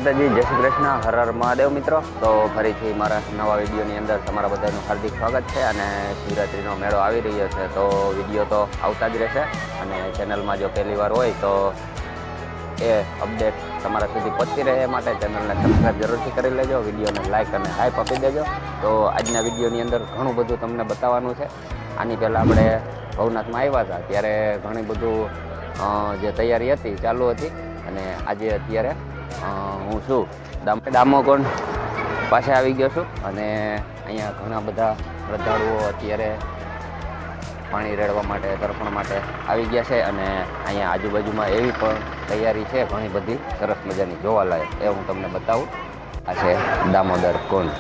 માતાજી, જય શ્રી કૃષ્ણ, હર હર મહાદેવ મિત્રો. તો ફરીથી મારા નવા વિડીયોની અંદર તમારા બધાનું હાર્દિક સ્વાગત છે. અને શિવરાત્રિનો મેળો આવી રહ્યો છે તો વિડીયો તો આવતા જ રહેશે. અને ચેનલમાં જો પહેલી વાર હોય તો એ અપડેટ તમારા સુધી પહોંચી રહે એ માટે ચેનલને સબસ્ક્રાઈબ જરૂરથી કરી લેજો, વિડીયોને લાઇક અને હાઈપ આપી દેજો. તો આજના વિડીયોની અંદર ઘણું બધું તમને બતાવવાનું છે. આની પહેલાં આપણે ભવનાથમાં આવ્યા હતા ત્યારે ઘણી બધું જે તૈયારી હતી ચાલુ હતી. અને આજે અત્યારે હું છું દામોકુંડ પાસે આવી ગયો છું. અને અહીંયા ઘણા બધા શ્રદ્ધાળુઓ અત્યારે પાણી રેડવા માટે, તર્પણ માટે આવી ગયા છે. અને અહીંયા આજુબાજુમાં એવી પણ તૈયારી છે ઘણી બધી સરસ મજાની જોવાલાયક, એ હું તમને બતાવું. આ છે દામોદર કુંડ.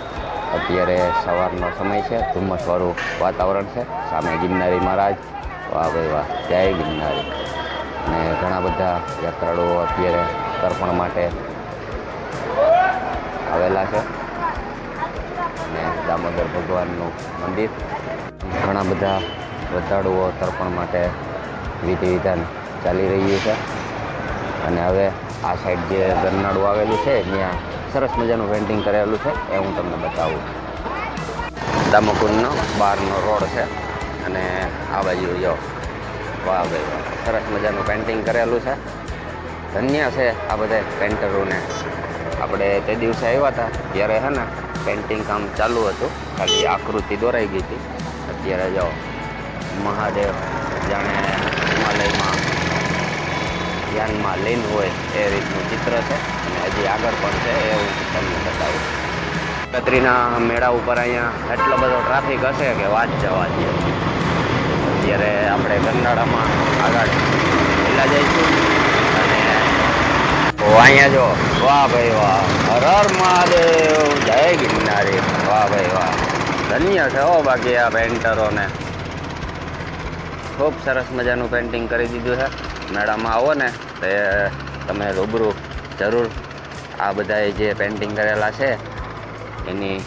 અત્યારે સવારનો સમય છે, ધુમ્મસવાળું વાતાવરણ છે. સામે ગિરનારી મહારાજ, વાહ ભાઈ વાહ, જય ગિરનારી. અને ઘણા બધા યાત્રાળુઓ અત્યારે તર્પણ માટે આવેલા છે. અને દામોદર ભગવાનનું મંદિર, ઘણા બધા શ્રદ્ધાળુઓ તર્પણ માટે વિધિ વિધાન ચાલી રહ્યું છે. અને હવે આ સાઈડ જે ગરનાળું આવેલું છે ત્યાં સરસ મજાનું પેઇન્ટિંગ કરેલું છે, એ હું તમને બતાવું. દામોકુંડનો બહારનો રોડ છે. અને આ બાજુ જો, વાહ ભાઈ વાહ, સરસ મજાનું પેઇન્ટિંગ કરેલું છે. ધન્ય છે આ બધા પેન્ટરોને. આપણે તે દિવસે આવ્યા હતા ત્યારે છે ને પેઇન્ટિંગ કામ ચાલુ હતું, ખાલી આકૃતિ દોરાઈ ગઈ હતી. અત્યારે જો મહાદેવ જાણે હિમાલયમાં ધ્યાનમાં લીન હોય એ રીતનું ચિત્ર છે. અને હજી આગળ પણ છે, એ હું તમને બતાવું. નવરાત્રિના મેળા ઉપર અહીંયા એટલો બધો ટ્રાફિક હશે કે વાત જવા દે. અત્યારે આપણે ગરનાળામાં આગળ પેલા જઈશું. અને અહીંયા જો, વાહ ભાઈ વાહ, હર હર મહાદેવ, જય ગિરનારી, વાહ ભાઈ વાહ. ધન્ય છે હો બાકી આ પેન્ટરોને. ખૂબ સરસ મજાનું પેઇન્ટિંગ કરી દીધું છે. મેળામાં આવો ને તો તમે રૂબરૂ જરૂર આ બધાએ જે પેઇન્ટિંગ કરેલા છે એની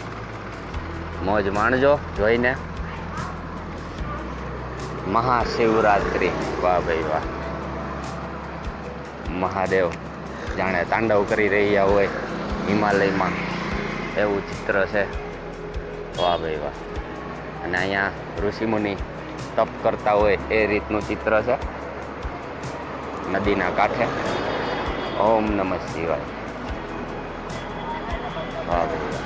મોજ માણજો જોઈને. મહાશિવરાત્રિ, વાહ ભાઈ વાહ. મહાદેવ જાણે તાંડવ કરી રહ્યા હોય હિમાલયમાં, એવું ચિત્ર છે. વાહ ભાઈ વાહ. અને અહીંયા ઋષિમુનિ તપ કરતા હોય એ રીતનું ચિત્ર છે નદીના કાંઠે. ઓમ નમઃ શિવાય, વાહ ભાઈ વાહ.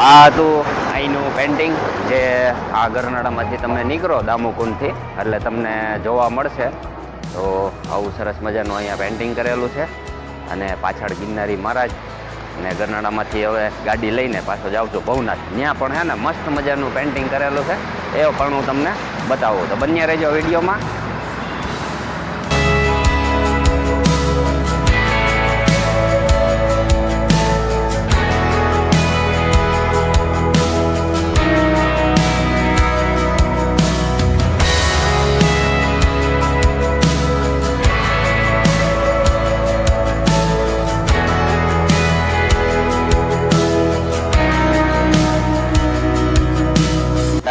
આ હતું અહીંનું પેઇન્ટિંગ, જે આ ગરનાળામાંથી તમે નીકળો દામોકુંડથી એટલે તમને જોવા મળશે. તો આવું સરસ મજાનું અહીંયા પેઇન્ટિંગ કરેલું છે. અને પાછળ ગિરનારી મહારાજ. અને ગરનાળામાંથી હવે ગાડી લઈને પાછો જાઉં છું ભવનાથ. ત્યાં પણ છે ને મસ્ત મજાનું પેઇન્ટિંગ કરેલું છે, એ પણ હું તમને બતાવું. તો બન્યા રહેજો વિડીયોમાં.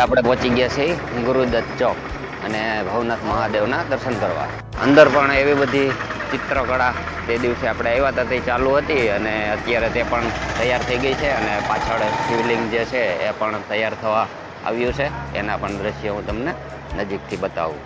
આપણે પહોંચી ગયા છીએ ગુરુદત્ત ચોક અને ભવનાથ મહાદેવના દર્શન કરવા. અંદર પણ એવી બધી ચિત્રકળા તે દિવસે આપણે આવ્યા હતા તે ચાલુ હતી. અને અત્યારે તે પણ તૈયાર થઈ ગઈ છે. અને પાછળ શિવલિંગ જે છે એ પણ તૈયાર થવા આવ્યું છે. એના પણ દ્રશ્ય હું તમને નજીકથી બતાવું.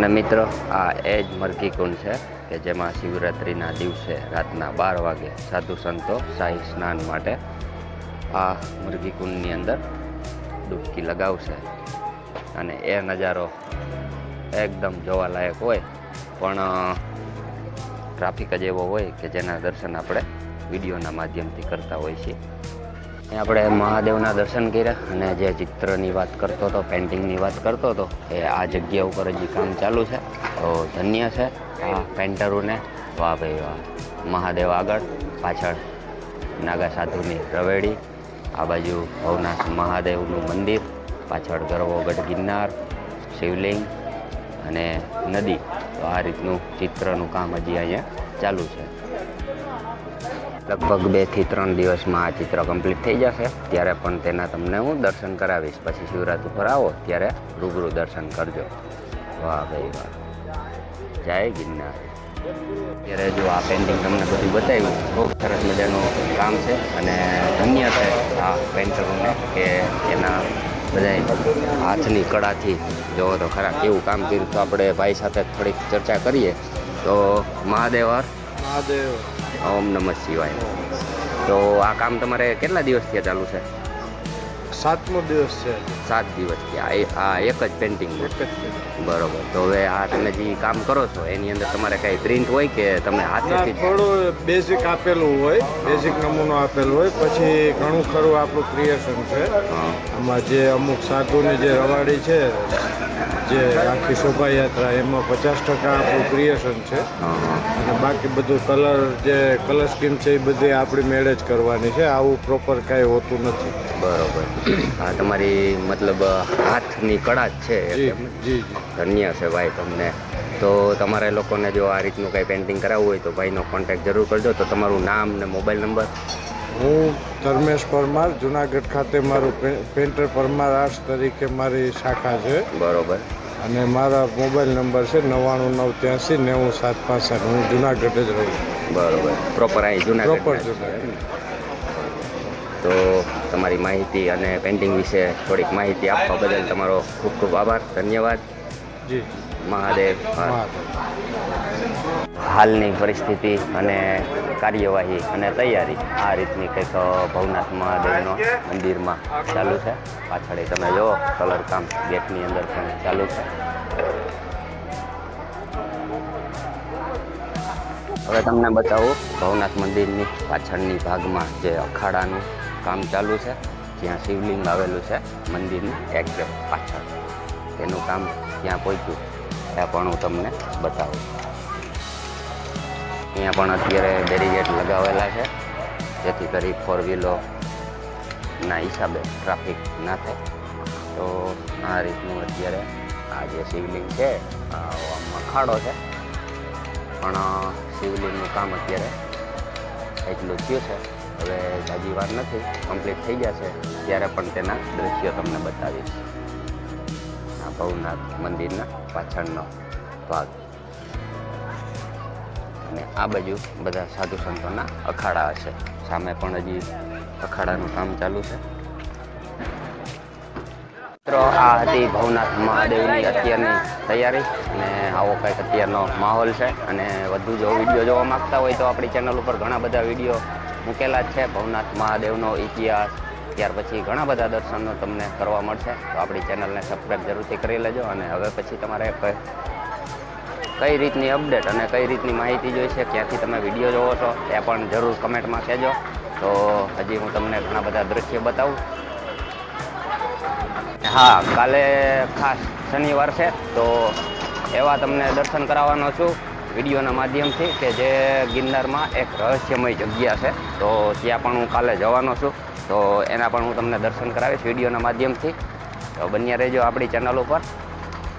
અને મિત્રો આ એ જ મરઘી કુંડ છે કે જેમાં શિવરાત્રિના દિવસે રાતના 12 વાગે સાધુ સંતો શાહી સ્નાન માટે આ મરઘી કુંડની અંદર ડૂબકી લગાવશે અને એ નજારો એકદમ જોવાલાયક હોય, પણ ટ્રાફિક જ એવો હોય કે જેના દર્શન આપણે વિડીયોના માધ્યમથી કરતા હોઈએ છીએ. આપણે મહાદેવના દર્શન કર્યા અને જે ચિત્રની વાત કરતો હતો, પેઇન્ટિંગની વાત કરતો હતો, એ આ જગ્યા ઉપર હજી કામ ચાલુ છે. તો ધન્ય છે આ પેન્ટરોને. વાહ ભાઈ વાહ. મહાદેવ આગળ, પાછળ નાગા સાધુની રવેડી, આ બાજુ ભવનાથ મહાદેવનું મંદિર, પાછળ ગરવો ગઢ ગિરનાર, શિવલિંગ અને નદી. તો આ રીતનું ચિત્રનું કામ હજી અહીંયા ચાલુ છે. લગભગ 2 થી 3 દિવસમાં આ ચિત્ર કમ્પ્લીટ થઈ જશે. ત્યારે પણ તેના તમને હું દર્શન કરાવીશ. પછી શિવરાત્રી પર આવો ત્યારે રૂબરૂ દર્શન કરજો. વાહ ભાઈ વાહ, જય ગિરનાર. ત્યારે જો આ પેઇન્ટિંગ તમને બધું બતાવ્યું, બહુ સરસ મજાનું કામ છે અને ધન્ય છે આ પેન્ટરોને કે એના બધા હાથની કળાથી જોવો તો ખરા કેવું કામ કર્યું. તો આપણે ભાઈ સાથે થોડીક ચર્ચા કરીએ. તો મહાદેવ ઓમ નમઃ શિવાય. તો આ કામ તમારે કેટલા દિવસથી ચાલુ છે? 7મો દિવસ છે. 7 દિવસથી આ એક જ પેઇન્ટિંગ? બરોબર. તો હવે આ તમે જે કામ કરો છો એની અંદર તમારે કઈ પ્રિન્ટ હોય કે તમે હાથેથી? થોડું બેઝિક આપેલું હોય, બેઝિક નમૂનો આપેલો હોય, પછી ઘણું ખરું આપણું ક્રિએશન છે. આમાં જે અમુક સાધુની જે રવાડી છે, જે આખી શોભાયાત્રા, એમાં 50% આપણું ક્રિએશન છે અને બાકી બધું કલર સ્કીમ છે એ બધી આપણી મેળે જ કરવાની છે. આવું પ્રોપર કાંઈ હોતું નથી. બરોબર. હા, તમારી મતલબ હાથની કળા જ છે. જી. ધન્ય છે ભાઈ તમને. તો તમારે લોકોને જો આ રીતનું કંઈ પેઇન્ટિંગ કરાવવું હોય તો ભાઈનો કોન્ટેક્ટ જરૂર કરજો. તો તમારું નામ ને મોબાઈલ નંબર? હું ધર્મેશ પરમાર, જુનાગઢ ખાતે મારું પેન્ટર પરમાર આર્ટ્સ તરીકે મારી શાખા છે. બરોબર. અને મારા મોબાઈલ નંબર છે 9983907565. હું જુનાગઢ જ રહું છું. બરોબર. પ્રોપર અહીં જુનાગઢ? પ્રોપર જુનાગઢ. તો તમારી માહિતી અને પેઇન્ટિંગ વિશે થોડીક માહિતી આપવા બદલ તમારો ખૂબ ખૂબ આભાર. ધન્યવાદ. જી. મહાદેવ. હાલની પરિસ્થિતિ અને કાર્યવાહી અને તૈયારી આ રીતની કંઈક ભવનાથ મહાદેવનો મંદિરમાં ચાલુ છે. પાછળ તમે જુઓ કલર કામ ગેટની અંદર પણ ચાલુ છે. હવે તમને બતાવું ભવનાથ મંદિરની પાછળની ભાગમાં જે અખાડાનું કામ ચાલુ છે, જ્યાં શિવલિંગ આવેલું છે મંદિરની એક્ઝેક્ટ પાછળ. તેનું કામ ત્યાં પહોંચ્યું ત્યાં પણ હું તમને બતાવું. અહીંયા પણ અત્યારે બેરીગેટ લગાવેલા છે જેથી કરી 4 વ્હીલરના હિસાબે ટ્રાફિક ના થાય. તો આ રીતનું અત્યારે આ જે શિવલિંગ છે અખાડો છે, પણ શિવલિંગનું કામ અત્યારે એટલું થયું છે. હવે હજી વાર નથી, કમ્પ્લીટ થઈ જશે ત્યારે પણ તેના દ્રશ્યો તમને બતાવીશ. આ ભવનાથ મંદિરના પાછળનો ભાગ અને આ બાજુ બધા સાધુ સંતોના અખાડા હશે. સામે પણ હજી અખાડાનું કામ ચાલુ છે. મિત્રો, આ હતી ભવનાથ મહાદેવની અત્યારની તૈયારી અને આવો કંઈક અત્યારનો માહોલ છે. અને વધુ જો વિડીયો જોવા માગતા હોય તો આપણી ચેનલ ઉપર ઘણા બધા વિડીયો મૂકેલા જ છે. ભવનાથ મહાદેવનો ઇતિહાસ, ત્યાર પછી ઘણા બધા દર્શનો તમને કરવા મળશે. તો આપણી ચેનલને સબસ્ક્રાઈબ જરૂરથી કરી લેજો. અને હવે પછી તમારે કઈ રીતની અપડેટ અને કઈ રીતની માહિતી જોઈશે, ક્યાંથી તમે વિડીયો જોવો છો એ પણ જરૂર કમેન્ટમાં કહેજો. તો હજી હું તમને ઘણા બધા દ્રશ્ય બતાવું. હા, કાલે ખાસ શનિવાર છે તો એવા તમને દર્શન કરાવવાનો છું વિડીયોના માધ્યમથી કે જે ગિરનારમાં એક રહસ્યમય જગ્યા છે. તો ત્યાં પણ હું કાલે જવાનો છું. તો એના પણ હું તમને દર્શન કરાવીશ વિડીયોના માધ્યમથી. તો બન્યા રહેજો આપણી ચેનલ ઉપર.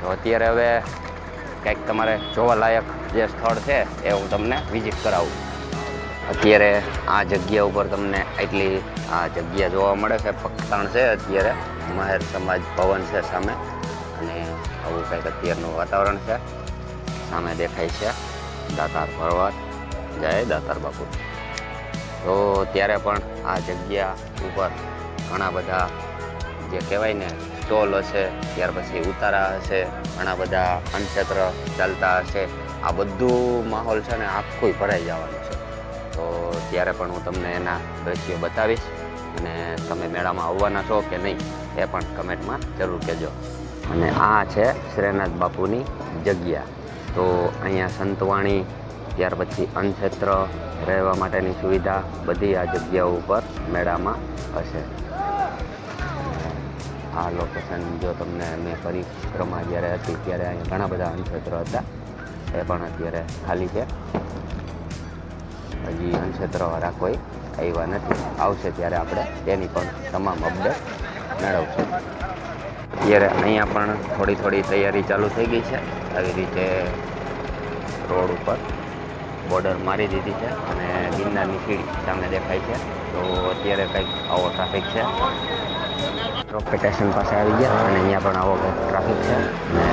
તો અત્યારે હવે કંઈક તમારે જોવાલાયક જે સ્થળ છે એ હું તમને વિઝિટ કરાવું. અત્યારે આ જગ્યા ઉપર તમને એટલી આ જગ્યા જોવા મળે છે. પક્ષાણ છે અત્યારે, મહેર સમાજ ભવન છે સામે, અને આવું કંઈક અત્યારનું વાતાવરણ છે. સામે દેખાય છે દાતાર પર્વત. જય દાતાર બાપુ. તો ત્યારે પણ આ જગ્યા ઉપર ઘણા બધા જે કહેવાય ને સ્ટોલ હશે, ત્યાર પછી ઉતારા હશે, ઘણા બધા અન્નક્ષેત્ર ચાલતા હશે. આ બધું માહોલ છે ને આખું ભરાઈ જવાનું છે. તો ત્યારે પણ હું તમને એના દ્રશ્યો બતાવીશ અને તમે મેળામાં આવવાના છો કે નહીં એ પણ કમેન્ટમાં જરૂર કહેજો. અને આ છે શ્રીનાથ બાપુની જગ્યા. તો અહીંયા સંતવાણી, ત્યાર પછી અન્નક્ષેત્ર, રહેવા માટેની સુવિધા બધી આ જગ્યાઓ ઉપર મેળામાં હશે. આ લોકેશન જો તમને મેં પરિક્રમા જ્યારે હતી ત્યારે અહીંયા ઘણા બધા અન્નક્ષેત્ર હતા, એ પણ અત્યારે ખાલી છે. હજી અન્નક્ષેત્રવાળા કોઈ આવ્યા નથી. આવશે ત્યારે આપણે તેની પણ તમામ અપડેટ મેળવશું. અત્યારે અહીંયા પણ થોડી તૈયારી ચાલુ થઈ ગઈ છે. આવી રીતે રોડ ઉપર બોર્ડર મારી દીધી છે અને ગિરનારની સીડી સામે દેખાય છે. તો અત્યારે કંઈક આવો ટ્રાફિક છે. રોપવે સ્ટેશન પાસે આવી ગયા અને અહીંયા પણ આવો કંઈક ટ્રાફિક છે. અને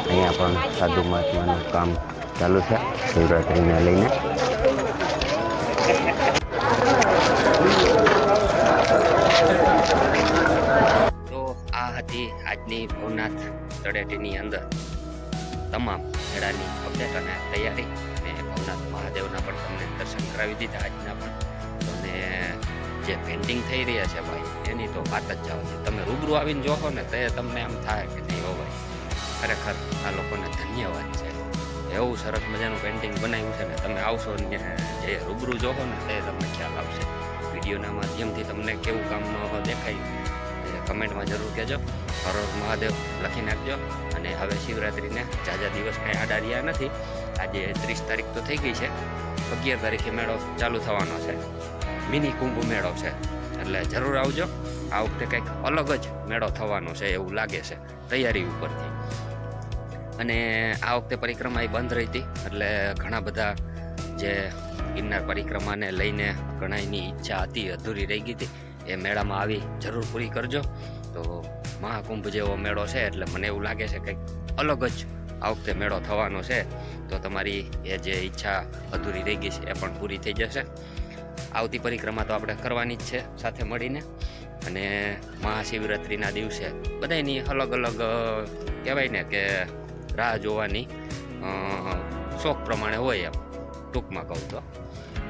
અહીંયા પણ સાધુ મહાત્માનું કામ ચાલુ છે શિવરાત્રિને લઈને. તો આ હતી આજની ભવનાથ તળેટીની અંદર તમામ મેળાની અપડેટ અને તૈયારી. અને ભવનાથ મહાદેવના પણ તમને દર્શન કરાવી દીધા આજના પણ. અને જે પેન્ટિંગ થઈ રહ્યા છે ભાઈ, એની તો વાત જ જાવ છે. તમે રૂબરૂ આવીને જોશો ને તો તમને એમ થાય કે નહીં હો ભાઈ, ખરેખર આ લોકોને ધન્યવાદ છે. એવું સરસ મજાનું પેન્ટિંગ બનાવ્યું છે ને, તમે આવશો ને જે રૂબરૂ જોશો ને તે તમને ખ્યાલ આવશે. વિડીયોના માધ્યમથી તમને કેવું કામ દેખાય એ કમેન્ટમાં જરૂર કહેજો. હર હર મહાદેવ લખી નાખજો. અને હવે શિવરાત્રિને ઝાઝા દિવસ કાંઈ આડા રહ્યા નથી. આજે 30 તારીખ તો થઈ ગઈ છે. 11 તારીખે મેળો ચાલુ થવાનો છે. મિની કુંભ મેળો છે, એટલે જરૂર આવજો. આ વખતે કંઈક અલગ જ મેળો થવાનો છે એવું લાગે છે તૈયારી ઉપરથી. અને આ વખતે પરિક્રમા બંધ રહી હતી, એટલે ઘણા બધા જે ગિરનાર પરિક્રમાને લઈને ઘણાની ઈચ્છા હતી, અધૂરી રહી ગઈ હતી, એ મેળામાં આવી જરૂર પૂરી કરજો. તો મહાકુંભ જેવો મેળો છે એટલે મને એવું લાગે છે કંઈક અલગ જ આ વખતે મેળો થવાનો છે. તો તમારી એ જે ઈચ્છા અધૂરી રહી ગઈ છે એ પણ પૂરી થઈ જશે. આવતી પરિક્રમા તો આપણે કરવાની જ છે સાથે મળીને. અને મહાશિવરાત્રિના દિવસે બધાની અલગ અલગ કહેવાય ને કે રાહ જોવાની શોખ પ્રમાણે હોય. એમ ટૂંકમાં કહું તો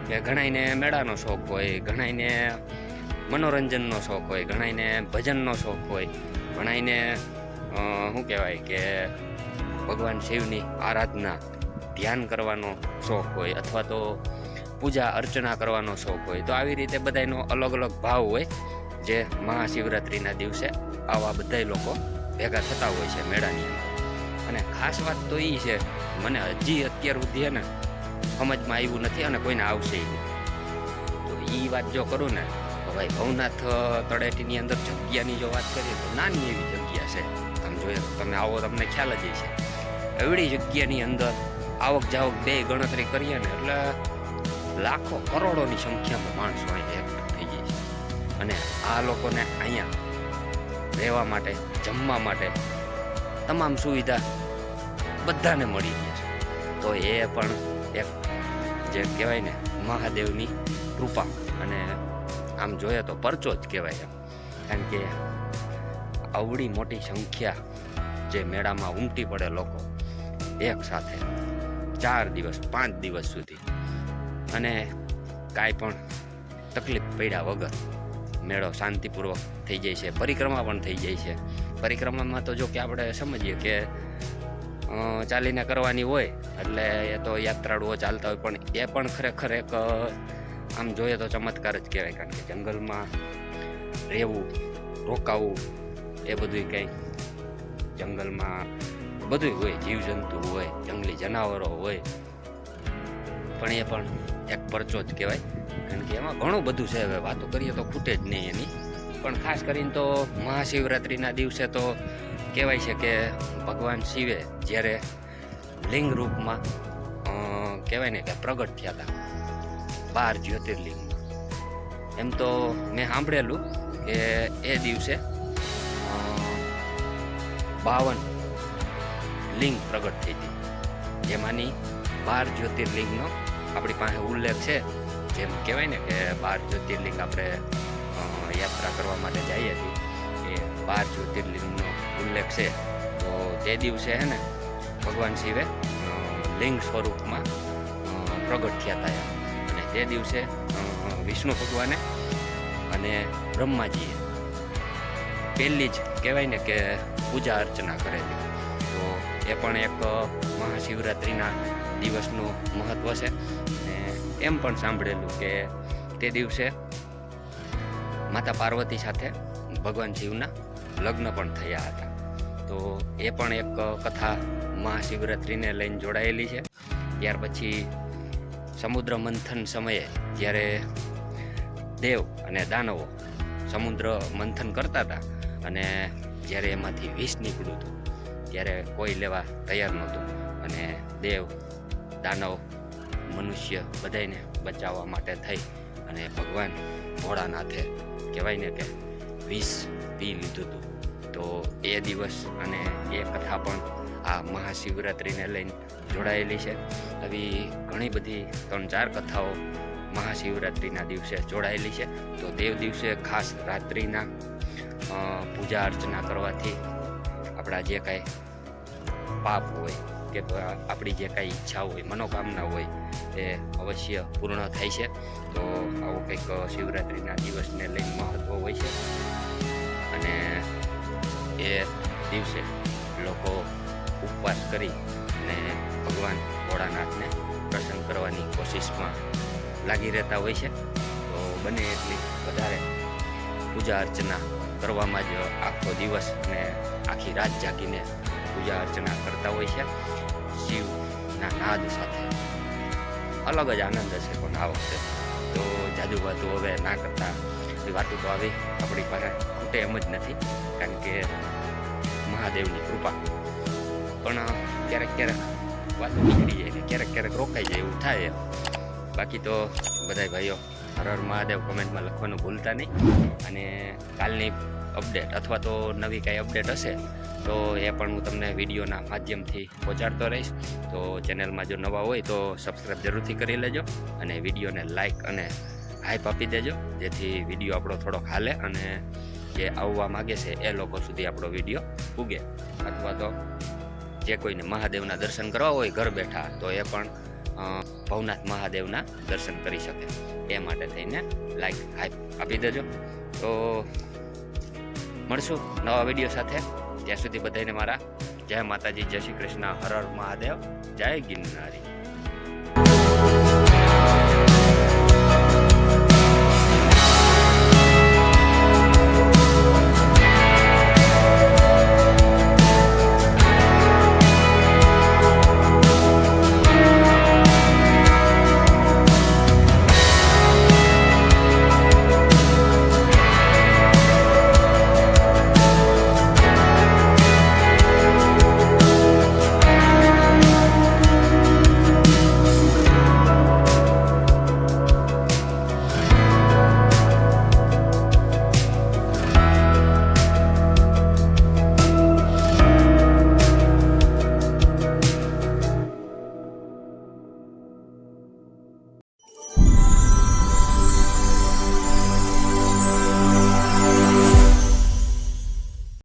કે ઘણાઈને મેળાનો શોખ હોય, ઘણાઈને મનોરંજનનો શોખ હોય, ઘણાઈને ભજનનો શોખ હોય, ઘણાઈને શું કહેવાય કે ભગવાન શિવની આરાધના ધ્યાન કરવાનો શોખ હોય, અથવા તો પૂજા અર્ચના કરવાનો શોખ હોય. તો આવી રીતે બધાનો અલગ અલગ ભાવ હોય, જે મહાશિવરાત્રિના દિવસે આવા બધા લોકો ભેગા થતા હોય છે મેળાની અંદર. અને ખાસ વાત તો એ છે, મને હજી અત્યાર સુધી ને સમજમાં આવ્યું નથી અને કોઈને આવશે નહીં. તો એ વાત જો કરું ને તો ભાઈ, ભવનાથ તળેટીની અંદર જગ્યાની જો વાત કરીએ તો નાની એવી જગ્યા છે. તમે જોઈએ તમે આવો તમને ખ્યાલ જ છે. એવડી જગ્યાની અંદર આવક જાવક બે ગણતરી કરીએ ને એટલે લાખો કરોડોની સંખ્યામાં માણસો અહીં એકઠા થઈ જાય છે. અને આ લોકોને અહીંયા રહેવા માટે, જમવા માટે તમામ સુવિધા બધાને મળી રહી છે. તો એ પણ એક જે કહેવાય ને મહાદેવની કૃપા, અને આમ જોઈએ તો પરચો જ કહેવાય એમ. કારણ કે આવડી મોટી સંખ્યા જે મેળામાં ઉમટી પડે લોકો એક સાથે 4 દિવસ 5 દિવસ સુધી, અને કાંઈ પણ તકલીફ પડ્યા વગર મેળો શાંતિપૂર્વક થઈ જાય છે. પરિક્રમા પણ થઈ જાય છે. પરિક્રમામાં તો જો કે આપણે સમજીએ કે ચાલીને કરવાની હોય, એટલે એ તો યાત્રાળુઓ ચાલતા હોય, પણ એ પણ ખરેખર એક આમ જોઈએ તો ચમત્કાર જ કહેવાય. કારણ કે જંગલમાં રહેવું, રોકાવું, એ બધું કંઈ જંગલમાં બધું હોય, જીવજંતુ હોય, જંગલી જનાવરો હોય, પણ એ પણ એક પરચો જ કહેવાય. કારણ કે એમાં ઘણું બધું છે. હવે વાતો કરીએ તો ખૂટે જ નહીં એની. પણ ખાસ કરીને તો મહાશિવરાત્રિના દિવસે તો કહેવાય છે કે ભગવાન શિવે જ્યારે લિંગ રૂપમાં કહેવાય ને કે પ્રગટ થયા હતા 12 જ્યોતિર્લિંગમાં. એમ તો મેં સાંભળેલું કે એ દિવસે 52 લિંગ પ્રગટ થઈ હતી, જેમાંની 12 જ્યોતિર્લિંગનો આપણી પાસે ઉલ્લેખ છે. જેમ કહેવાય ને કે 12 જ્યોતિર્લિંગ આપણે યાત્રા કરવા માટે જઈએ છીએ, એ 12 જ્યોતિર્લિંગનો ઉલ્લેખ છે. તો તે દિવસે હે ને ભગવાન શિવે લિંગ સ્વરૂપમાં પ્રગટ થયા હતા. અને તે દિવસે વિષ્ણુ ભગવાને અને બ્રહ્માજીએ પહેલી જ કહેવાય ને કે પૂજા અર્ચના કરેલી. તો એ પણ એક મહાશિવરાત્રિના દિવસનું મહત્ત્વ છે. અને એમ પણ સાંભળેલું કે તે દિવસે માતા પાર્વતી સાથે ભગવાન શિવના લગ્ન પણ થયા હતા. તો એ પણ એક કથા મહાશિવરાત્રિને લઈને જોડાયેલી છે. ત્યાર પછી સમુદ્ર મંથન સમયે જ્યારે દેવ અને દાનવો સમુદ્ર મંથન કરતા હતા અને જ્યારે એમાંથી વિષ નીકળ્યું હતું ત્યારે કોઈ લેવા તૈયાર નહોતું. અને દેવ દાનવ મનુષ્ય બધાને બચાવવા માટે થઈ અને ભગવાન ભોળાનાથે કહેવાય ને કે વિષ પી લીધું હતું. તો એ દિવસ અને એ કથા પણ આ મહાશિવરાત્રિને લઈને જોડાયેલી છે. આવી ઘણી બધી 3-4 કથાઓ મહાશિવરાત્રિના દિવસે જોડાયેલી છે. તો તે દિવસે ખાસ રાત્રિના પૂજા અર્ચના કરવાથી આપણા જે કાંઈ પાપ હોય કે આપણી જે કાંઈ ઈચ્છા હોય, મનોકામના હોય એ અવશ્ય પૂર્ણ થાય છે. તો આવો કંઈક શિવરાત્રિના દિવસને લઈને મહત્ત્વ હોય છે. અને એ દિવસે લોકો ઉપવાસ કરી અને ભગવાન ભોળાનાથને પ્રસન્ન કરવાની કોશિશમાં લાગી રહેતા હોય છે. તો બને એટલી વધારે પૂજા અર્ચના કરવામાં જ આખો દિવસ અને આખી રાત જાગીને પૂજા અર્ચના કરતા હોય છે. શિવના નાદ સાથે અલગ જ આનંદ હશે પણ આ વખતે તો જાદુ વાતું હવે ના કરતા. વાતું તો આવી આપણી પાસે ખૂટે એમ જ નથી, કારણ કે મહાદેવની કૃપા. પણ ક્યારેક વાતો નીકળી જાય ને ક્યારેક રોકાઈ જાય એવું થાય. બાકી તો બધાય ભાઈઓ હર હર મહાદેવ કમેન્ટમાં લખવાનું ભૂલતા નહીં. અને કાલની અપડેટ અથવા તો નવી કાંઈ અપડેટ હશે તો એ પણ હું તમને વિડીયોના માધ્યમથી પહોંચાડતો રહીશ. તો ચેનલમાં જો નવા હોય તો સબસ્ક્રાઈબ જરૂરથી કરી લેજો અને વિડીયોને લાઈક અને હાઈપ આપી દેજો, જેથી વિડીયો આપણો થોડોક હાલે અને જે આવવા માગે છે એ લોકો સુધી આપણો વિડીયો પૂગે. અથવા તો જે કોઈને મહાદેવના દર્શન કરવા હોય ઘર બેઠા તો એ પણ ભવનાથ મહાદેવના દર્શન કરી શકે. એ માટે થઈને લાઈક હાઈપ આપી દેજો. તો મળશું નવા વિડીયો સાથે. ત્યાં સુધી બધાને મારા જય માતાજી, જય શ્રી કૃષ્ણ, હર હર મહાદેવ, જય ગિરનારી.